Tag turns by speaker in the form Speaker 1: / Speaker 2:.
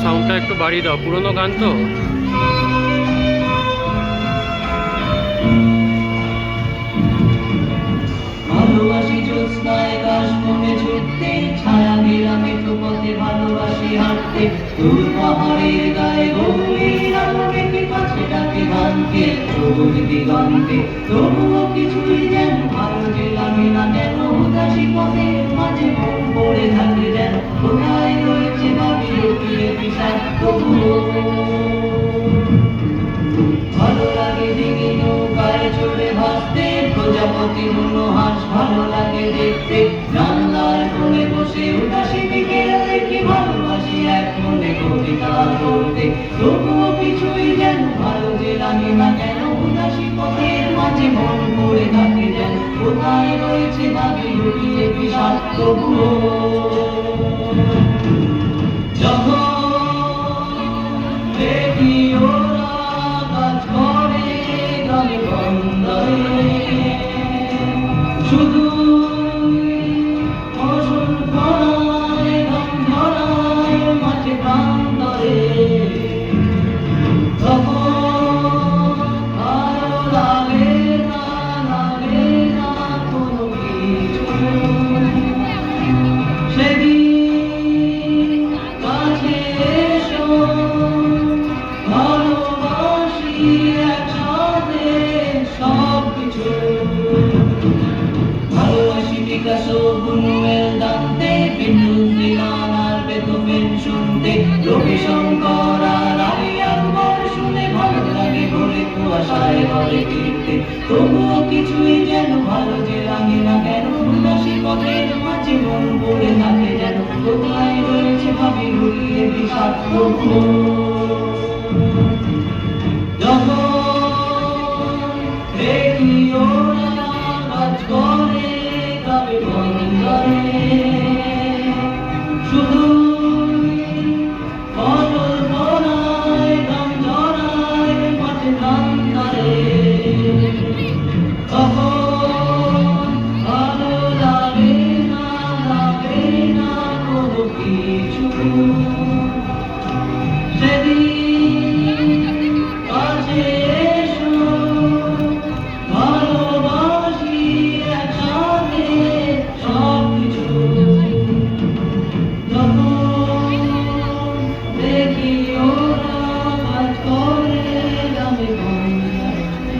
Speaker 1: সাউন্ডটা একটু বাড়িয়ে দাও, পুরোনো গান তো।
Speaker 2: ভালোবাসি জ্যোৎস্নায় কাশবনে ছুটতে, ছায়া ঘেরা মেঠো পথে ভালোবাসি হাঁটতে, দূর পাহাড়ের গায়ে গভীর আলো মেঘে কাছে ডাকে গানকে সবুজ দিগন্তে। তবুও কিছুই যেন ভালো যে লাগে না কেন, উদাসী পথের মাঝে মন পড়ে থাকে যেন, কোথায় রয়েছে ভাবি লুকিয়ে বিষাদ তবুও। ভালো লাগে ডিঙি নৌকায় চড়ে ভাসতে, প্রজাপতি বুনো হাঁস ভালো লাগে দেখতে, জানলার কোণে বসে উদাসী বিকেল দেখি ভালোবাসি এক মনে কবিতা পড়তে। তবুও কিছুই যেন ভালো যে লাগে না কেন, উদাসী পথের মাঝে মন পড়ে থাকে যেন, কোথায় রয়েছে ভাবি লুকিয়ে বিষাদ তবুও। যখন দেখি ওরা কাজ করে গ্রামে বন্দরে, শুধু ফসল ফলায় ধান ঝরায় মাঠে প্রান্তরে, তখন ভালো লাগে না কোনো কিছু। সেদিন কাছে এসো, ভালোবাসি একসাথে সবকিছু। ভালোবাসি পিকাসো বুনুয়েল দান্তে, বিন্দুসি গান আর বেথোভেন শুনতে, রবিশঙ্কর আর আলী আকবর শুনে ভালো লাগে ভোরে কুয়াশায় ঘরে ফিরতে। তবুও কিছুই যেন ভালো যে লাগে না কেন, উদাসী পথের মাঝে মন পড়ে থাকে যেন, কোথায় রয়েছে ভাবি লুকিয়ে বিষাদ তবুও। যখন দেখি ওরা কাজ করে গ্রামে বন্দরে, শুধু ফসল ফলায় ধান ঝরায় মাঠে প্রান্তরে, তখন ভালো লাগে না কোনো কিছু। সেদিন কাছে এসো, ভালোবাসি একসাথে সবকিছু। যখন দেখি ওরা কাজ করে গ্রামে বন্দরে।